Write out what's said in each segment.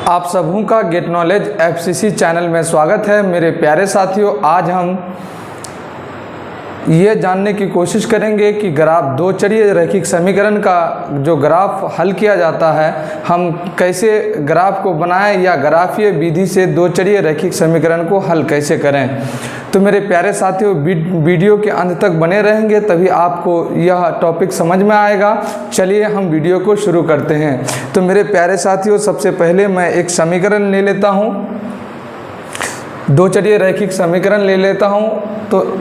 आप सबों का गेट नॉलेज एफसीसी चैनल में स्वागत है। मेरे प्यारे साथियों, आज हम ये जानने की कोशिश करेंगे कि ग्राफ दो चरिय रैखिक समीकरण का जो ग्राफ हल किया जाता है, हम कैसे ग्राफ को बनाएं या ग्राफीय विधि से दो चरिय रैखिक समीकरण को हल कैसे करें। तो मेरे प्यारे साथियों, वीडियो के अंत तक बने रहेंगे तभी आपको यह टॉपिक समझ में आएगा। चलिए हम वीडियो को शुरू करते हैं। तो मेरे प्यारे साथियों, सबसे पहले मैं एक समीकरण ले लेता हूँ, दो चरिय रैखिक समीकरण ले लेता हूँ। तो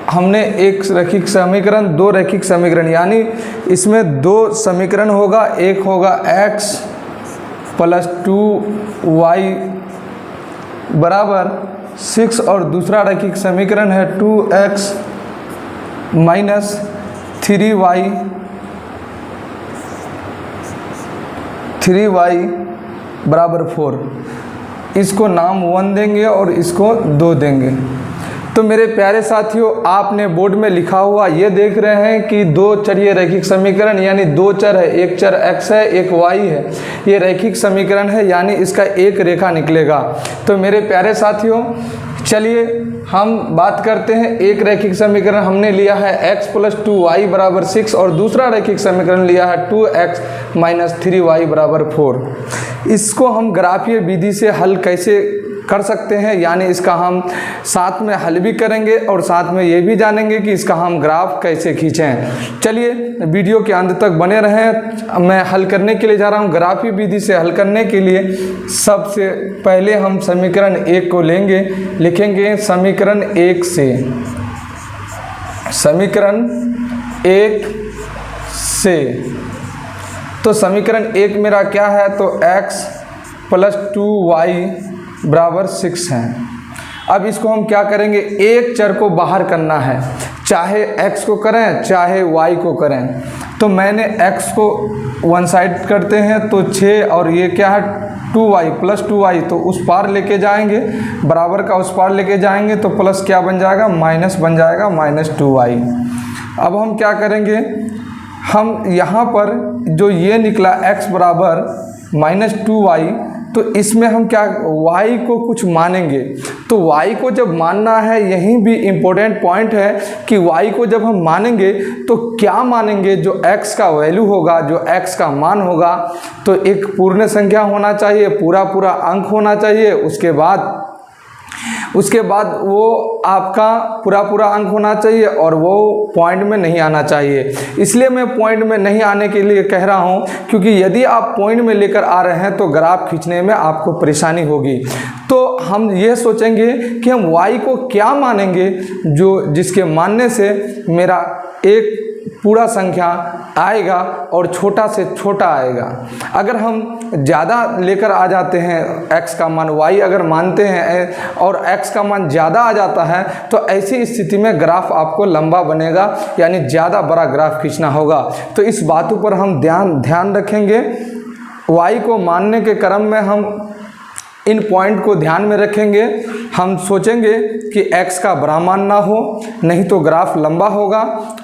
हमने एक रैखिक समीकरण, दो रैखिक समीकरण, यानी इसमें दो समीकरण होगा। एक होगा x प्लस 2y बराबर 6 और दूसरा रैखिक समीकरण है 2x माइनस 3y बराबर 4। इसको नाम 1 देंगे और इसको 2 देंगे। तो मेरे प्यारे साथियों, आपने बोर्ड में लिखा हुआ ये देख रहे हैं कि दो चरिय रैखिक समीकरण, यानी दो चर है, एक चर x है एक y है। ये रैखिक समीकरण है, यानी इसका एक रेखा निकलेगा। तो मेरे प्यारे साथियों, चलिए हम बात करते हैं। एक रैखिक समीकरण हमने लिया है x प्लस 2y बराबर 6 और दूसरा रैखिक समीकरण लिया है 2x माइनस 3y बराबर 4। इसको हम ग्राफीय विधि से हल कैसे कर सकते हैं, यानी इसका हम साथ में हल भी करेंगे और साथ में ये भी जानेंगे कि इसका हम ग्राफ कैसे खींचें। चलिए वीडियो के अंत तक बने रहें। मैं हल करने के लिए जा रहा हूँ। ग्राफीय विधि से हल करने के लिए सबसे पहले हम समीकरण 1 को लेंगे, लिखेंगे समीकरण 1 से, समीकरण 1 से। तो समीकरण 1 मेरा क्या है, तो x प्लस 2y बराबर 6 है। अब इसको हम क्या करेंगे, एक चर को बाहर करना है, चाहे x को करें चाहे y को करें। तो मैंने x को वन साइड करते हैं तो 6 और ये क्या है 2y प्लस 2y, तो उस पार लेके जाएंगे, बराबर का उस पार लेके जाएंगे तो प्लस क्या बन जाएगा, माइनस बन जाएगा, माइनस 2y। अब हम क्या करेंगे, हम यहाँ पर जो ये निकला x बराबर माइनस 2y, तो इसमें हम क्या y को कुछ मानेंगे। तो y को जब मानना है, यहीं भी इम्पोर्टेंट पॉइंट है कि y को जब हम मानेंगे तो क्या मानेंगे, जो x का वैल्यू होगा, जो x का मान होगा, तो एक पूर्ण संख्या होना चाहिए, पूरा पूरा अंक होना चाहिए। उसके बाद वो आपका पूरा पूरा अंक होना चाहिए और वो पॉइंट में नहीं आना चाहिए। इसलिए मैं पॉइंट में नहीं आने के लिए कह रहा हूँ, क्योंकि यदि आप पॉइंट में लेकर आ रहे हैं तो ग्राफ खींचने में आपको परेशानी होगी। तो हम ये सोचेंगे कि हम y को क्या मानेंगे, जो जिसके मानने से मेरा एक पूरा संख्या आएगा और छोटा से छोटा आएगा। अगर हम ज़्यादा लेकर आ जाते हैं, x का मान y अगर मानते हैं और x का मान ज़्यादा आ जाता है, तो ऐसी स्थिति में ग्राफ आपको लंबा बनेगा, यानी ज़्यादा बड़ा ग्राफ खींचना होगा। तो इस बातों पर हम ध्यान रखेंगे। y को मानने के क्रम में हम इन पॉइंट को ध्यान में रखेंगे। हम सोचेंगे कि x का बड़ा मान ना हो, नहीं तो ग्राफ लंबा होगा,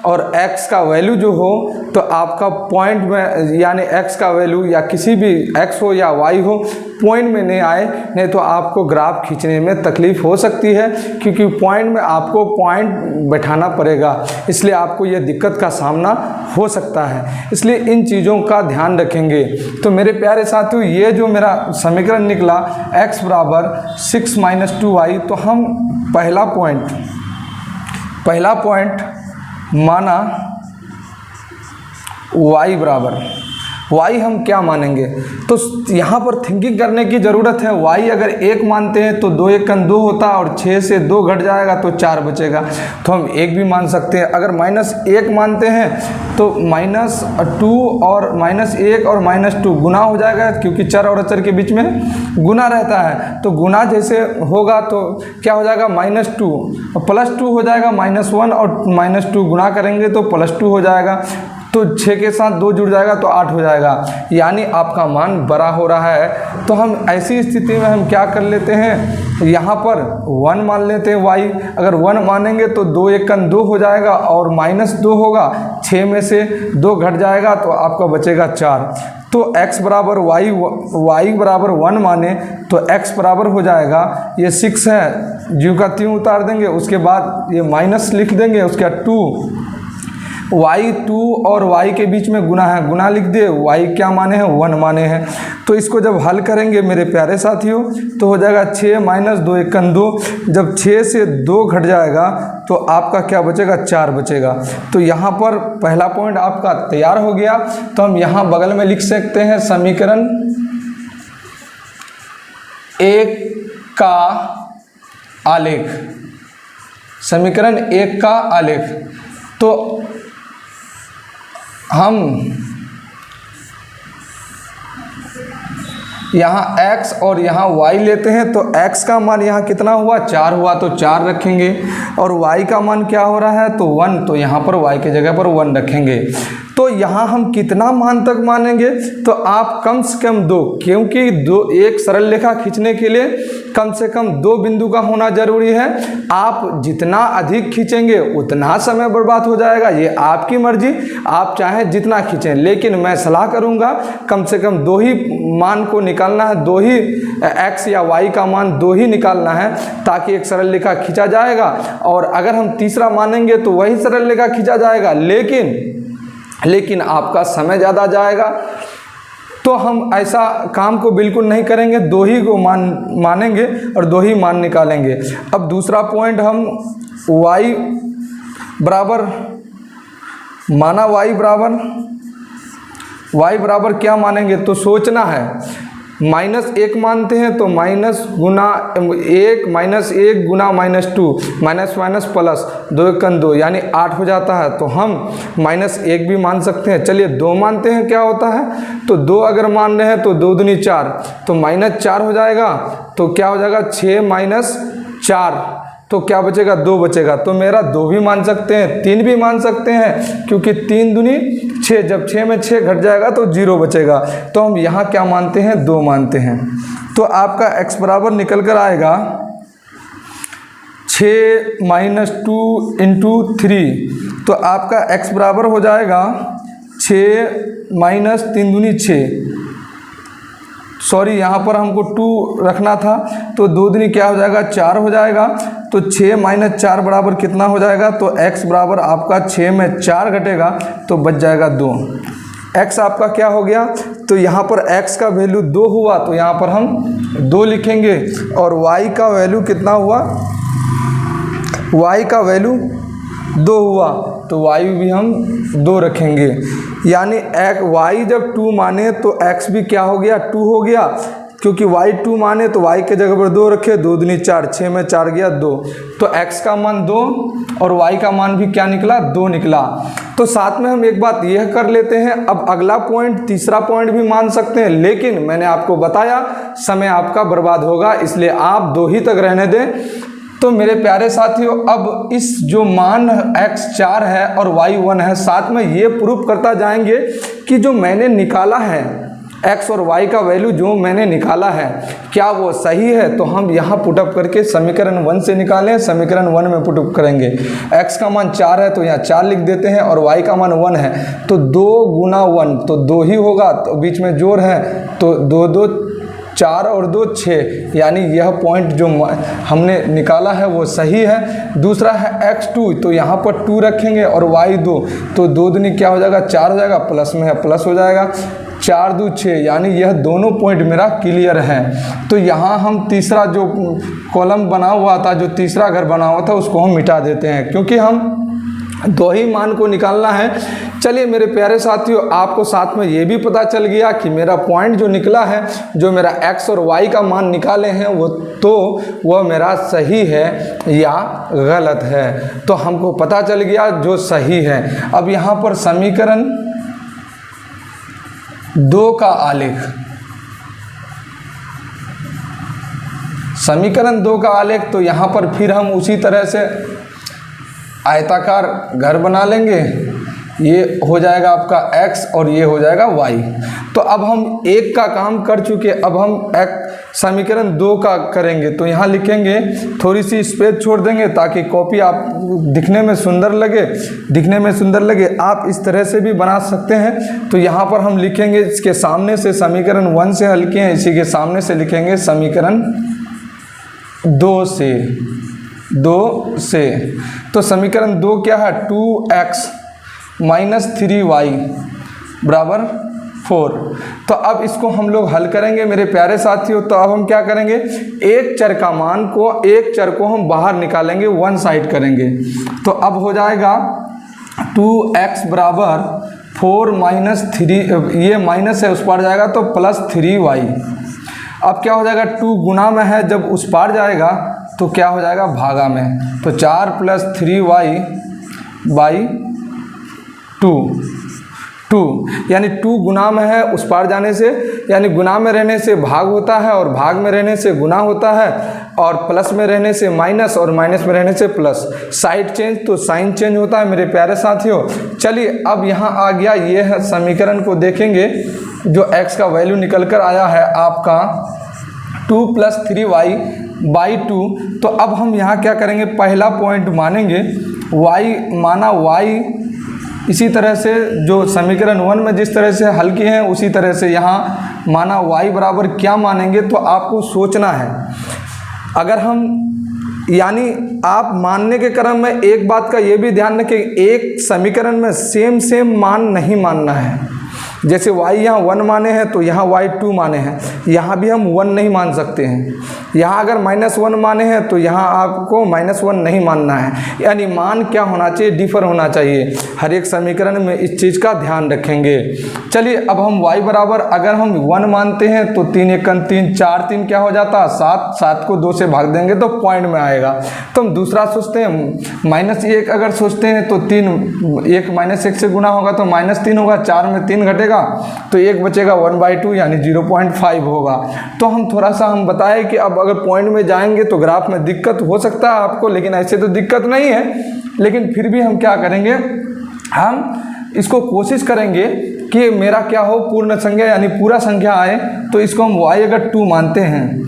और x का वैल्यू जो हो तो आपका पॉइंट में, यानी x का वैल्यू या किसी भी x हो या y हो, पॉइंट में नहीं आए, नहीं तो आपको ग्राफ खींचने में तकलीफ़ हो सकती है, क्योंकि पॉइंट में आपको पॉइंट बैठाना पड़ेगा। इसलिए आपको यह दिक्कत का सामना हो सकता है। इसलिए इन चीज़ों का ध्यान रखेंगे। तो मेरे प्यारे साथियों, ये जो मेरा समीकरण निकला x बराबर 6 माइनस 2y, तो हम पहला पॉइंट माना y बराबर, y हम क्या मानेंगे, तो यहाँ पर थिंकिंग करने की ज़रूरत है। y अगर 1 मानते हैं तो 2 1 2 होता है और 6 से 2 घट जाएगा तो 4 बचेगा, तो हम 1 भी मान सकते हैं। अगर -1 मानते हैं तो -2 और -1 और -2 गुना हो जाएगा, क्योंकि चर और अचर के बीच में गुना रहता है। तो गुना जैसे होगा तो क्या हो जाएगा, -2 प्लस 2 हो जाएगा, -1 और -2 गुना करेंगे तो +2 हो जाएगा। तो 6 के साथ 2 जुड़ जाएगा तो 8 हो जाएगा, यानी आपका मान बड़ा हो रहा है। तो हम ऐसी स्थिति में हम क्या कर लेते हैं, यहाँ पर 1 मान लेते हैं y। अगर 1 मानेंगे तो 2 1 2 हो जाएगा और -2 होगा, 6 में से 2 घट जाएगा तो आपका बचेगा 4। तो x बराबर y बराबर 1 माने तो x बराबर हो जाएगा, ये 6 है, ज्यों का त्यों उतार देंगे, उसके बाद ये माइनस लिख देंगे, उसके बाद 2 y2 और y के बीच में गुना है, गुना लिख दे, y क्या माने हैं 1 माने हैं। तो इसको जब हल करेंगे मेरे प्यारे साथियों तो हो जाएगा 6 माइनस 2 एकन 2, जब 6 से 2 घट जाएगा तो आपका क्या बचेगा 4 बचेगा। तो यहाँ पर पहला पॉइंट आपका तैयार हो गया। तो हम यहाँ बगल में लिख सकते हैं समीकरण 1 का आलेख, समीकरण 1 का आलेख। तो हम यहाँ x और यहाँ y लेते हैं, तो x का मान यहाँ कितना हुआ 4 हुआ, तो 4 रखेंगे, और y का मान क्या हो रहा है तो 1, तो यहाँ पर y के जगह पर 1 रखेंगे। तो यहाँ हम कितना मान तक मानेंगे, तो आप कम से कम 2, क्योंकि एक सरल रेखा खींचने के लिए कम से कम 2 बिंदु का होना जरूरी है। आप जितना अधिक खींचेंगे उतना समय बर्बाद हो जाएगा, ये आपकी मर्जी, आप चाहें जितना खींचें, लेकिन मैं सलाह करूँगा कम से कम 2 ही मान को निकालना है, 2 ही x या y का मान 2 ही निकालना है, ताकि एक सरल रेखा खींचा जाएगा। और अगर हम तीसरा मानेंगे तो वही सरल रेखा खींचा जाएगा, लेकिन आपका समय ज़्यादा जाएगा। तो हम ऐसा काम को बिल्कुल नहीं करेंगे, 2 ही को मानेंगे और 2 ही मान निकालेंगे। अब दूसरा पॉइंट हम y बराबर माना, y बराबर क्या मानेंगे, तो सोचना है, -1 मानते हैं तो माइनस गुना 1 माइनस 1 गुना -2 माइनस माइनस प्लस 2 एकन 2 यानी 8 हो जाता है। तो हम -1 भी मान सकते हैं। चलिए 2 मानते हैं, क्या होता है, तो 2 अगर मान रहे हैं तो 2 दूनी 4, तो -4 हो जाएगा, तो क्या हो जाएगा 6 माइनस 4, तो क्या बचेगा 2 बचेगा। तो मेरा 2 भी मान सकते हैं, 3 भी मान सकते हैं, क्योंकि 3 दूनी 6, जब 6 में 6 घट जाएगा तो 0 बचेगा। तो हम यहाँ क्या मानते हैं 2 मानते हैं। तो आपका x बराबर निकल कर आएगा 6 माइनस 2 इंटू 3, तो आपका x बराबर हो जाएगा 6 माइनस 3 दूनी 6, सॉरी यहाँ पर हमको 2 रखना था, तो 2 दूनी क्या हो जाएगा 4 हो जाएगा। तो 6 माइनस 4 बराबर कितना हो जाएगा, तो x बराबर आपका 6 में 4 घटेगा तो बच जाएगा 2। x आपका क्या हो गया, तो यहाँ पर x का वैल्यू 2 हुआ, तो यहाँ पर हम 2 लिखेंगे, और y का वैल्यू कितना हुआ, y का वैल्यू 2 हुआ, तो y भी हम 2 रखेंगे। यानी y जब 2 माने तो x भी क्या हो गया 2 हो गया, क्योंकि y 2 माने तो y के जगह पर 2 रखे, 2 दूनी 4, 6 में 4 गया 2, तो x का मान 2 और y का मान भी क्या निकला 2 निकला। तो साथ में हम एक बात यह कर लेते हैं, अब अगला पॉइंट तीसरा पॉइंट भी मान सकते हैं, लेकिन मैंने आपको बताया समय आपका बर्बाद होगा, इसलिए आप 2 ही तक रहने दें। तो मेरे प्यारे साथियों, अब इस जो मान x 4 है और y 1 है, साथ में ये प्रूफ करता जाएंगे कि जो मैंने निकाला है x और y का वैल्यू जो मैंने निकाला है क्या वो सही है। तो हम यहाँ पुटअप करके समीकरण 1 से निकालें, समीकरण 1 में पुटअप करेंगे। x का मान 4 है तो यहाँ 4 लिख देते हैं, और y का मान 1 है तो 2 गुना 1 तो 2 ही होगा, तो बीच में जोड़ है तो 2 2 4 और 2 6, यानी यह पॉइंट जो हमने निकाला है वो सही है। दूसरा है x2, तो यहाँ पर 2 रखेंगे और y2, तो 2 दूनी क्या हो जाएगा 4 हो जाएगा, प्लस में है प्लस हो जाएगा, 4 2 6, यानी यह दोनों पॉइंट मेरा क्लियर है। तो यहाँ हम तीसरा जो कॉलम बना हुआ था, जो तीसरा घर बना हुआ था, उसको हम मिटा देते हैं, क्योंकि हम 2 ही मान को निकालना है। चलिए मेरे प्यारे साथियों, आपको साथ में ये भी पता चल गया कि मेरा पॉइंट जो निकला है, जो मेरा x और y का मान निकाले हैं वह मेरा सही है या गलत है। तो हमको पता चल गया जो सही है। अब यहाँ पर समीकरण 2 का आलेख, समीकरण 2 का आलेख, तो यहाँ पर फिर हम उसी तरह से आयताकार घर बना लेंगे। ये हो जाएगा आपका x और ये हो जाएगा y। तो अब हम एक का काम कर चुके, अब हम समीकरण 2 का करेंगे। तो यहाँ लिखेंगे, थोड़ी सी स्पेस छोड़ देंगे ताकि कॉपी आप दिखने में सुंदर लगे। आप इस तरह से भी बना सकते हैं। तो यहाँ पर हम लिखेंगे, इसके सामने से समीकरण 1 से हल किए हैं, इसी के सामने से लिखेंगे समीकरण 2 से। तो समीकरण 2 क्या है, 2x माइनस 3y बराबर 4। तो अब इसको हम लोग हल करेंगे मेरे प्यारे साथियों। तो अब हम क्या करेंगे, एक चर को हम बाहर निकालेंगे, वन साइड करेंगे। तो अब हो जाएगा 2x बराबर 4 माइनस 3, ये माइनस है उस पार जाएगा तो प्लस 3y। अब क्या हो जाएगा, 2 गुना में है, जब उस पार जाएगा तो क्या हो जाएगा, भागा में। तो 4 प्लस 3y बाई 2 यानी 2 गुना में है, उस पार जाने से यानी गुना में रहने से भाग होता है और भाग में रहने से गुना होता है, और प्लस में रहने से माइनस और माइनस में रहने से प्लस। साइड चेंज तो साइन चेंज होता है मेरे प्यारे साथियों। चलिए अब यहाँ आ गया, ये है समीकरण को देखेंगे, जो x का वैल्यू निकल कर आया है आपका 2 प्लस 3y बाई 2। तो अब हम यहाँ क्या करेंगे, पहला पॉइंट मानेंगे y माना y, इसी तरह से जो समीकरण 1 में जिस तरह से हल किए हैं उसी तरह से यहाँ माना y बराबर क्या मानेंगे। तो आपको सोचना है, अगर हम यानी आप मानने के क्रम में एक बात का ये भी ध्यान रखें, एक समीकरण में सेम मान नहीं मानना है। जैसे y यहाँ 1 माने हैं तो यहाँ y 2 माने हैं, यहाँ भी हम 1 नहीं मान सकते हैं। यहाँ अगर -1 माने हैं तो यहाँ आपको -1 नहीं मानना है। यानी मान क्या होना चाहिए, डिफर होना चाहिए। हर एक समीकरण में इस चीज़ का ध्यान रखेंगे। चलिए अब हम y बराबर अगर हम 1 मानते हैं तो 3 × 3 4 3 क्या हो जाता है, 7 को 2 से भाग देंगे तो पॉइंट में आएगा। तो हम दूसरा सोचते हैं, -1 अगर सोचते हैं तो 3 1 -1 से गुना होगा तो -3 होगा, 4 में 3 घटेगा तो 1 बचेगा 1/2 यानी 0.5 होगा। तो हम थोड़ा सा हम बताएं कि अब अगर पॉइंट में जाएंगे तो ग्राफ में दिक्कत हो सकता है आपको, लेकिन ऐसे तो दिक्कत नहीं है। लेकिन फिर भी हम क्या करेंगे, हम इसको कोशिश करेंगे कि मेरा क्या हो, पूर्ण संख्या यानी पूरा संख्या आए। तो इसको हम y अगर 2 मानते हैं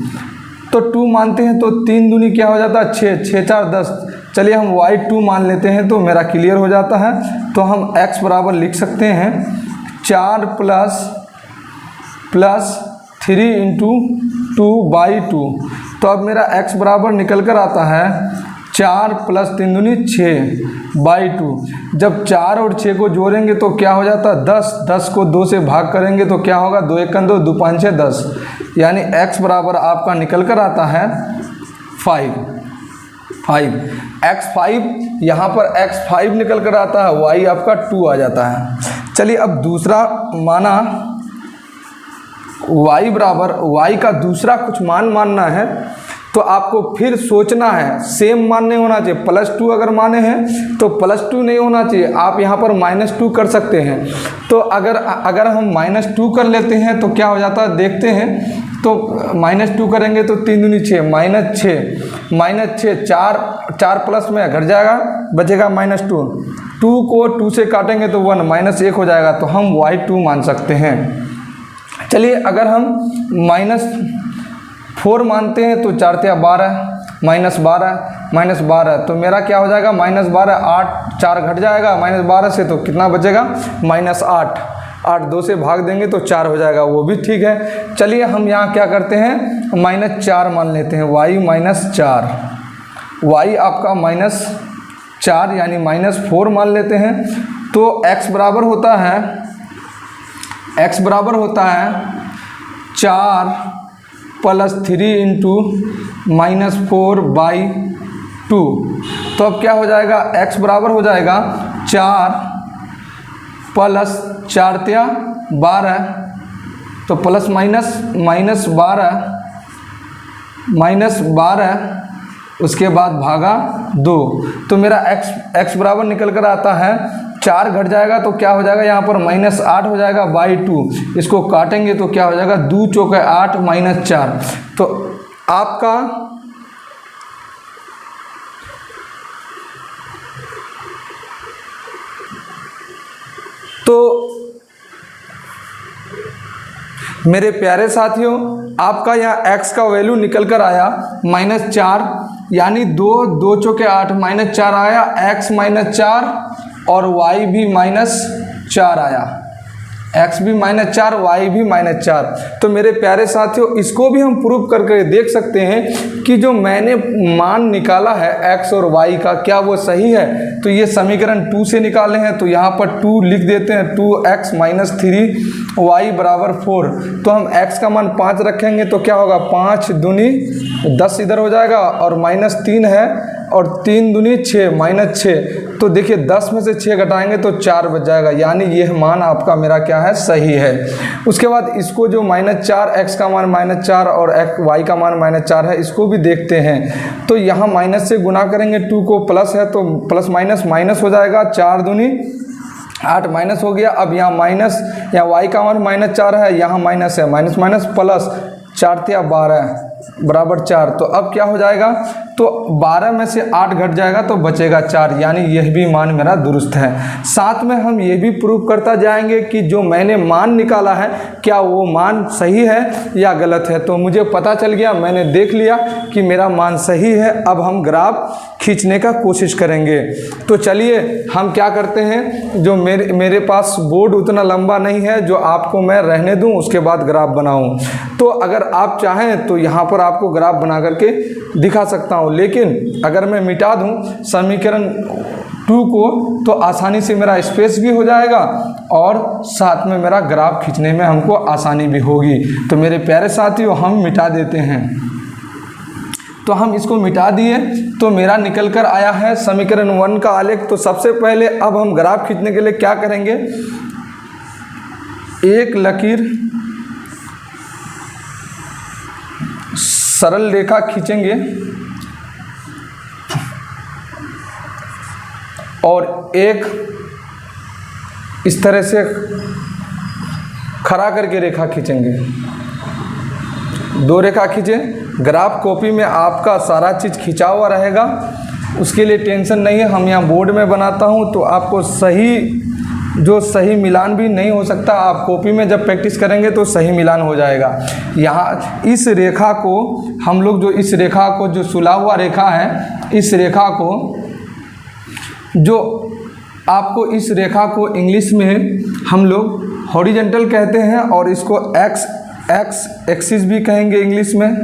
तो 2 मानते हैं तो 3 दूनी क्या हो जाता है, 6 6 4 10। चलिए हम y 2 मान लेते हैं तो मेरा क्लियर हो जाता है। तो हम x बराबर लिख सकते हैं 4 प्लस 3 × 2/2। तो अब मेरा x बराबर निकल कर आता है 4 प्लस 3 दूनी 6/2। जब 4 और 6 को जोड़ेंगे तो क्या हो जाता है 10, 10 को 2 से भाग करेंगे तो क्या होगा, 2 × 2 2 5 6 10। यानी x बराबर आपका निकल कर आता है 5 x5, यहाँ पर x5 निकल कर आता है, y आपका 2 आ जाता है। चलिए अब दूसरा माना y बराबर, y का दूसरा कुछ मान मानना है तो आपको फिर सोचना है, सेम मान नहीं होना चाहिए। +2 अगर माने हैं तो +2 नहीं होना चाहिए, आप यहाँ पर -2 कर सकते हैं। तो अगर हम -2 कर लेते हैं तो क्या हो जाता है देखते हैं। तो -2 करेंगे तो 3 दूनी 6 -6 4 प्लस में घट जाएगा, बचेगा -2। 2 को 2 से काटेंगे तो 1 -1 हो जाएगा, तो हम y2 मान सकते हैं। चलिए अगर हम -4 मानते हैं तो 4 × 12 -12 तो मेरा क्या हो जाएगा, -12 8 4 घट जाएगा -12 से, तो कितना बचेगा -8। 8 2 से भाग देंगे तो 4 हो जाएगा, वो भी ठीक है। चलिए हम यहाँ क्या करते हैं, -4 मान लेते हैं, y-4, y आपका -4 यानी -4 मान लेते हैं। तो x बराबर होता है 4 प्लस 3 × -4/2। तो अब क्या हो जाएगा, x बराबर हो जाएगा 4 प्लस 4 × 12, तो प्लस -12 उसके बाद भागा 2। तो मेरा x बराबर निकल कर आता है 4 घट जाएगा तो क्या हो जाएगा, यहाँ पर -8 हो जाएगा /2। इसको काटेंगे तो क्या हो जाएगा, 2 × 8 -4। तो आपका तो मेरे प्यारे साथियों, आपका यहाँ x का वैल्यू निकल कर आया -4, यानी 2 चौके 8 -4 आया, x -4 और y भी -4 आया, x भी -4 y भी -4। तो मेरे प्यारे साथियों, इसको भी हम प्रूव करके देख सकते हैं कि जो मैंने मान निकाला है x और y का, क्या वो सही है। तो ये समीकरण 2 से निकाले हैं, तो यहाँ पर 2 लिख देते हैं, 2x - 3y = 4। तो हम x का मान 5 रखेंगे तो क्या होगा, 5 दूनी 10 इधर हो जाएगा, और -3 है, और 3 दूनी 6 -6। तो देखिए 10 में से 6 घटाएंगे तो 4 बच जाएगा, यानी यह मान आपका मेरा क्या है, सही है। उसके बाद इसको जो -4, x का मान -4 और y का मान -4 है, इसको भी देखते हैं। तो यहाँ माइनस से गुना करेंगे, 2 को प्लस है तो प्लस माइनस हो जाएगा, 4 दूनी 8 माइनस हो गया। अब यहाँ माइनस, यहाँ y का मान -4 है, यहाँ माइनस है, माइनस प्लस, 4 × 12 = 4। तो अब क्या हो जाएगा, तो 12 में से 8 घट जाएगा तो बचेगा 4, यानी यह भी मान मेरा दुरुस्त है। साथ में हम ये भी प्रूव करता जाएंगे कि जो मैंने मान निकाला है, क्या वो मान सही है या गलत है। तो मुझे पता चल गया, मैंने देख लिया कि मेरा मान सही है। अब हम ग्राफ खींचने का कोशिश करेंगे। तो चलिए हम क्या करते हैं, जो मेरे पास बोर्ड उतना लंबा नहीं है जो आपको मैं रहने दूं, उसके बाद ग्राफ बनाऊं। तो अगर आप चाहें तो यहाँ पर आपको ग्राफ बना करके दिखा सकता हूँ, लेकिन अगर मैं मिटा दूं समीकरण 2 को तो आसानी से मेरा स्पेस भी हो जाएगा और साथ में मेरा ग्राफ खींचने में हमको आसानी भी होगी। तो मेरे प्यारे साथियों, हम मिटा देते हैं। तो हम इसको मिटा दिए, तो मेरा निकल कर आया है समीकरण 1 का आलेख। तो सबसे पहले अब हम ग्राफ खींचने के लिए क्या करेंगे, एक लकीर सरल रेखा खींचेंगे और एक इस तरह से खड़ा करके रेखा खींचेंगे। 2 रेखा खींचे। ग्राफ कॉपी में आपका सारा चीज़ खिंचा हुआ रहेगा, उसके लिए टेंशन नहीं है। हम यहाँ बोर्ड में बनाता हूँ तो आपको सही मिलान भी नहीं हो सकता। आप कॉपी में जब प्रैक्टिस करेंगे तो सही मिलान हो जाएगा। यहाँ इस रेखा को हम लोग, जो इस रेखा को, जो सुला हुआ रेखा है, इस रेखा को, जो आपको इस रेखा को इंग्लिश में हम लोग हॉरिजॉन्टल कहते हैं और इसको एक्स एक्सिस भी कहेंगे इंग्लिश में,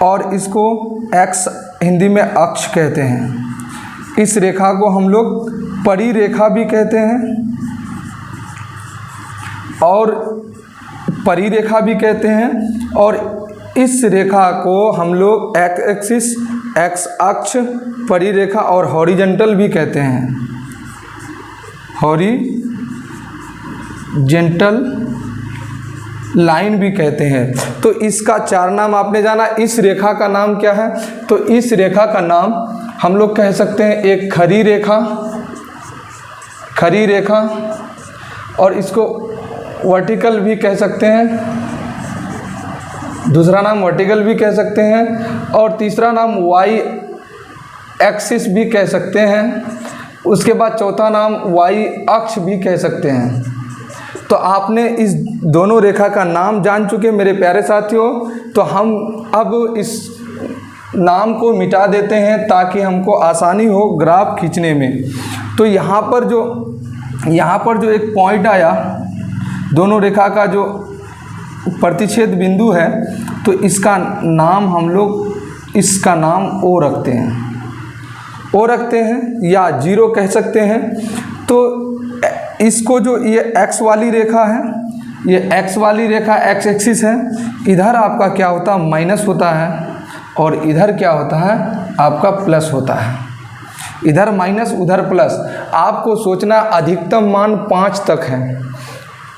और इसको एक्स हिंदी में अक्ष कहते हैं। इस रेखा को हम लोग परी रेखा भी कहते हैं और परी रेखा भी कहते हैं, और इस रेखा को हम लोग एक्स एक्सिस, एक्स अक्ष, परी रेखा और हॉरिजॉन्टल भी कहते हैं। हॉरिजॉन्टल लाइन भी कहते हैं। तो इसका 4 नाम आपने जाना। इस रेखा का नाम क्या है, तो इस रेखा का नाम हम लोग कह सकते हैं एक खड़ी रेखा, और इसको वर्टिकल भी कह सकते हैं, दूसरा नाम वर्टिकल भी कह सकते हैं, और तीसरा नाम वाई एक्सिस भी कह सकते हैं। उसके बाद चौथा नाम वाई अक्ष भी कह सकते हैं। तो आपने इस दोनों रेखा का नाम जान चुके मेरे प्यारे साथियों। तो हम अब इस नाम को मिटा देते हैं ताकि हमको आसानी हो ग्राफ खींचने में। तो यहाँ पर जो एक पॉइंट आया, दोनों रेखा का जो प्रतिच्छेद बिंदु है, तो इसका नाम हम लोग, इसका नाम O रखते हैं या 0 कह सकते हैं। तो इसको जो ये x वाली रेखा है, ये x वाली रेखा x एक्सिस है, इधर आपका क्या होता है, माइनस होता है, और इधर क्या होता है आपका प्लस होता है। इधर माइनस उधर प्लस। आपको सोचना अधिकतम मान 5 तक है,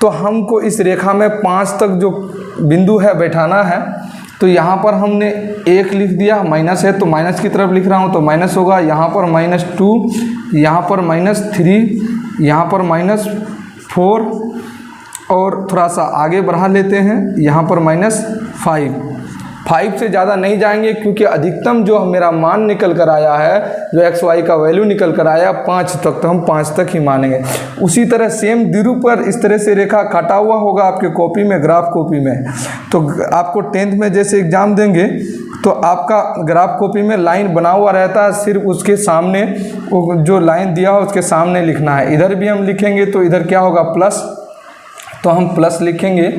तो हमको इस रेखा में 5 तक जो बिंदु है बैठाना है। तो यहाँ पर हमने 1 लिख दिया, माइनस है तो माइनस की तरफ लिख रहा हूँ तो माइनस होगा। यहाँ पर -2, यहाँ पर -3, यहाँ पर -4, और थोड़ा सा आगे बढ़ा लेते हैं, यहाँ पर -5। 5 से ज़्यादा नहीं जाएंगे, क्योंकि अधिकतम जो मेरा मान निकल कर आया है, जो एक्स वाई का वैल्यू निकल कर आया 5 तक, तो हम 5 तक ही मानेंगे। उसी तरह सेम द्विरूप पर इस तरह से रेखा काटा हुआ होगा आपके कॉपी में, ग्राफ कॉपी में। तो आपको 10th में जैसे एग्ज़ाम देंगे तो आपका ग्राफ कॉपी में लाइन बना हुआ रहता है, सिर्फ उसके सामने जो लाइन दिया हो उसके सामने लिखना है। इधर भी हम लिखेंगे तो इधर क्या होगा प्लस, तो हम प्लस लिखेंगे,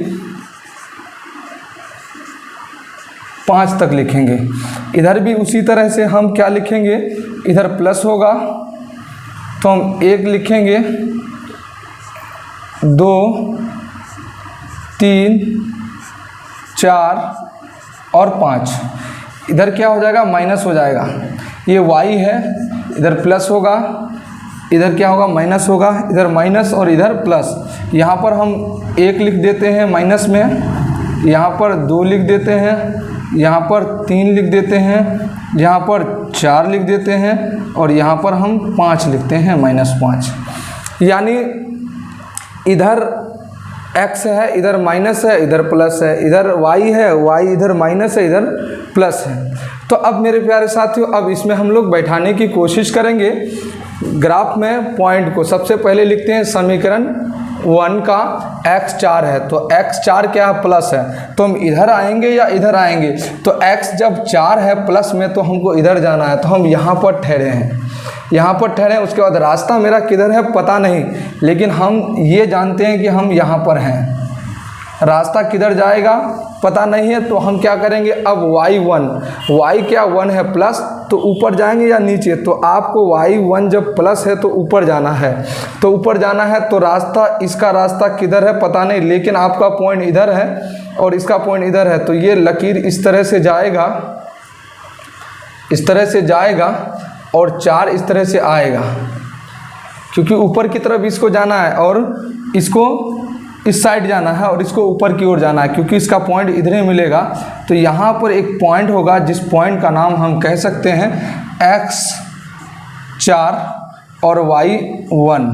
5 तक लिखेंगे। इधर भी उसी तरह से हम क्या लिखेंगे, इधर प्लस होगा तो हम 1 लिखेंगे, 2 3 4 और 5। इधर क्या हो जाएगा, माइनस हो जाएगा। ये y है, इधर प्लस होगा, इधर क्या होगा, माइनस होगा, इधर माइनस और इधर प्लस। यहाँ पर हम 1 लिख देते हैं माइनस में, यहाँ पर 2 लिख देते हैं, यहाँ पर 3 लिख देते हैं, यहाँ पर 4 लिख देते हैं और यहाँ पर हम 5 लिखते हैं, -5। यानी इधर x है, इधर माइनस है, इधर प्लस है, इधर y है, y इधर माइनस है, इधर प्लस है। तो अब मेरे प्यारे साथियों, अब इसमें हम लोग बैठाने की कोशिश करेंगे ग्राफ में पॉइंट को। सबसे पहले लिखते हैं समीकरण 1 का x4 है, तो x4 क्या है, प्लस है, तो हम इधर आएंगे या इधर आएंगे। तो x जब 4 है प्लस में तो हमको इधर जाना है, तो हम यहाँ पर ठहरे हैं, यहाँ पर ठहरे। उसके बाद रास्ता मेरा किधर है पता नहीं, लेकिन हम ये जानते हैं कि हम यहाँ पर हैं। रास्ता किधर जाएगा पता नहीं है, तो हम क्या करेंगे, अब y1 क्या 1 है प्लस, तो ऊपर जाएंगे या नीचे। तो आपको y1 जब प्लस है तो ऊपर जाना है, तो ऊपर जाना है। तो रास्ता, इसका रास्ता किधर है पता नहीं, लेकिन आपका पॉइंट इधर है और इसका पॉइंट इधर है। तो ये लकीर इस तरह से जाएगा, इस तरह से जाएगा और 4 इस तरह से आएगा, क्योंकि ऊपर की तरफ इसको जाना है और इसको इस साइड जाना है और इसको ऊपर की ओर जाना है, क्योंकि इसका पॉइंट इधर ही मिलेगा। तो यहाँ पर एक पॉइंट होगा जिस पॉइंट का नाम हम कह सकते हैं x4 और y1।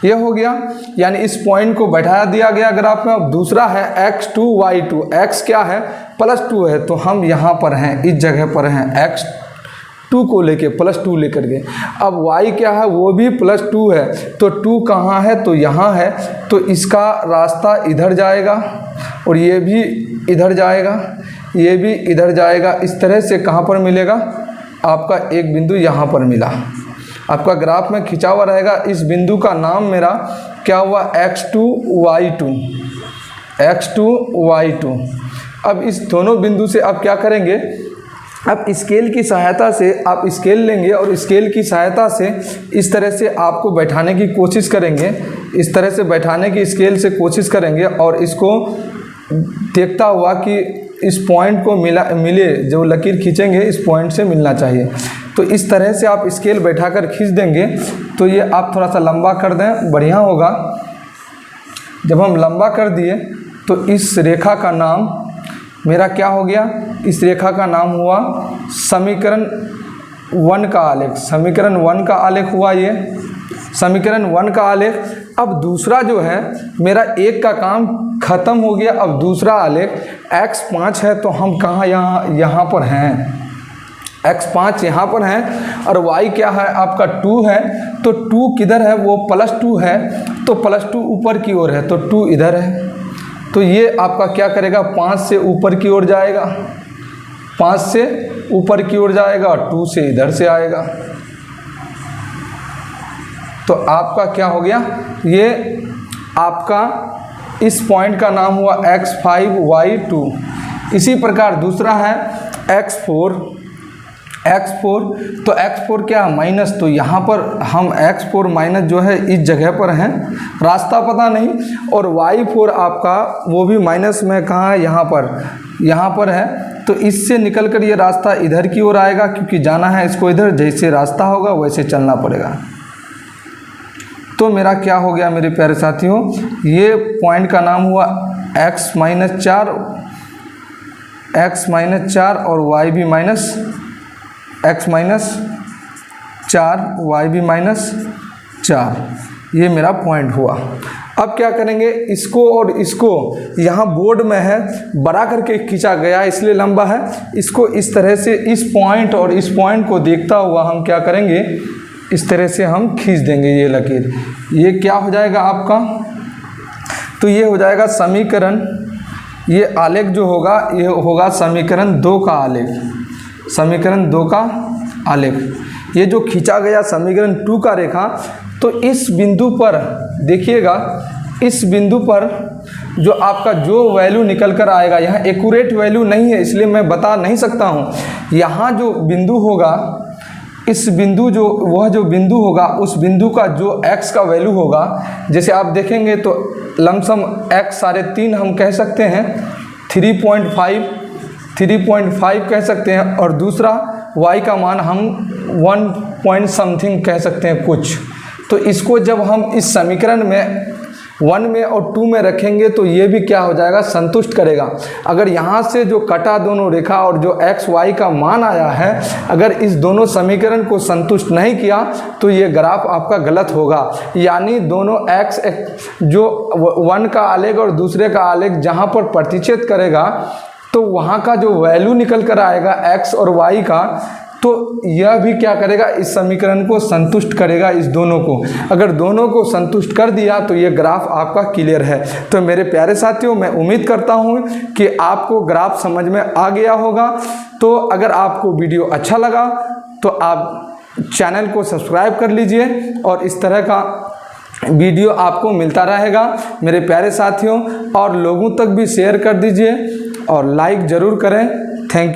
ये हो गया, यानी इस पॉइंट को बैठा दिया गया ग्राफ में। अब दूसरा है x2 y2। x क्या है, +2 है, तो हम यहाँ पर हैं, इस जगह पर हैं, x2 को लेके +2 लेकर के। अब y क्या है, वो भी +2 है, तो 2 कहाँ है, तो यहाँ है। तो इसका रास्ता इधर जाएगा और ये भी इधर जाएगा, ये भी इधर जाएगा। इस तरह से कहाँ पर मिलेगा, आपका एक बिंदु यहाँ पर मिला, आपका ग्राफ में खिंचा हुआ रहेगा। इस बिंदु का नाम मेरा क्या हुआ, x2 y2, x2 y2। अब इस दोनों बिंदु से आप क्या करेंगे, अब स्केल की सहायता से आप स्केल लेंगे और स्केल की सहायता से इस तरह से आपको बैठाने की कोशिश करेंगे, इस तरह से बैठाने की स्केल से कोशिश करेंगे और इसको देखता हुआ कि इस पॉइंट को मिले, जो लकीर खींचेंगे इस पॉइंट से मिलना चाहिए। तो इस तरह से आप स्केल बैठाकर खींच देंगे। तो ये आप थोड़ा सा लंबा कर दें, बढ़िया होगा। जब हम लंबा कर दिए तो इस रेखा का नाम मेरा क्या हो गया, इस रेखा का नाम हुआ समीकरण 1 का आलेख। समीकरण 1 का आलेख हुआ ये, समीकरण 1 का आलेख। अब दूसरा जो है मेरा एक का काम खत्म हो गया। अब दूसरा आलेख x5 है, तो हम कहाँ, यहाँ पर हैं, x5 यहाँ पर हैं। और y क्या है, आपका 2 है, तो 2 किधर है, वो +2 है, तो +2 ऊपर की ओर है, तो 2 इधर है। तो ये आपका क्या करेगा, 5 से ऊपर की ओर जाएगा, 5 से ऊपर की ओर जाएगा और 2 से इधर से आएगा। तो आपका क्या हो गया, ये आपका इस पॉइंट का नाम हुआ x5 y2। इसी प्रकार दूसरा है x4। तो x4 क्या है, माइनस। तो यहाँ पर हम x4 माइनस जो है इस जगह पर हैं, रास्ता पता नहीं। और y4 आपका वो भी माइनस में कहाँ है, यहाँ पर है। तो इससे निकल कर ये रास्ता इधर की ओर आएगा, क्योंकि जाना है इसको इधर, जैसे रास्ता होगा वैसे चलना पड़ेगा। तो मेरा क्या हो गया मेरे प्यारे साथियों, ये पॉइंट का नाम हुआ x-4 और y भी -4 y भी -4। ये मेरा पॉइंट हुआ। अब क्या करेंगे, इसको और इसको यहाँ बोर्ड में है बड़ा करके खींचा गया इसलिए लंबा है, इसको इस तरह से इस पॉइंट और इस पॉइंट को देखता हुआ हम क्या करेंगे, इस तरह से हम खींच देंगे ये लकीर। ये क्या हो जाएगा आपका, तो ये हो जाएगा समीकरण, ये आलेख जो होगा ये होगा समीकरण 2 का आलेख, समीकरण 2 का आलेख। ये जो खींचा गया समीकरण 2 का रेखा, तो इस बिंदु पर देखिएगा, इस बिंदु पर जो आपका जो वैल्यू निकल कर आएगा, यहाँ एक्यूरेट वैल्यू नहीं है इसलिए मैं बता नहीं सकता हूँ। यहाँ जो बिंदु होगा, इस बिंदु जो वह जो बिंदु होगा उस बिंदु का जो x का वैल्यू होगा, जैसे आप देखेंगे तो लमसम x 3.5 हम कह सकते हैं, 3.5 कह सकते हैं, और दूसरा y का मान हम 1 पॉइंट समथिंग कह सकते हैं कुछ। तो इसको जब हम इस समीकरण में 1 में और 2 में रखेंगे तो ये भी क्या हो जाएगा, संतुष्ट करेगा। अगर यहाँ से जो कटा दोनों रेखा और जो x y का मान आया है, अगर इस दोनों समीकरण को संतुष्ट नहीं किया तो ये ग्राफ आपका गलत होगा। यानी दोनों x जो 1 का आलेख और दूसरे का आलेख जहाँ पर प्रतिच्छेद करेगा तो वहाँ का जो वैल्यू निकल कर आएगा x और y का, तो यह भी क्या करेगा, इस समीकरण को संतुष्ट करेगा, इस दोनों को। अगर दोनों को संतुष्ट कर दिया तो ये ग्राफ आपका क्लियर है। तो मेरे प्यारे साथियों, मैं उम्मीद करता हूँ कि आपको ग्राफ समझ में आ गया होगा। तो अगर आपको वीडियो अच्छा लगा तो आप चैनल को सब्सक्राइब कर लीजिए और इस तरह का वीडियो आपको मिलता रहेगा मेरे प्यारे साथियों, और लोगों तक भी शेयर कर दीजिए और लाइक ज़रूर करें। Thank you.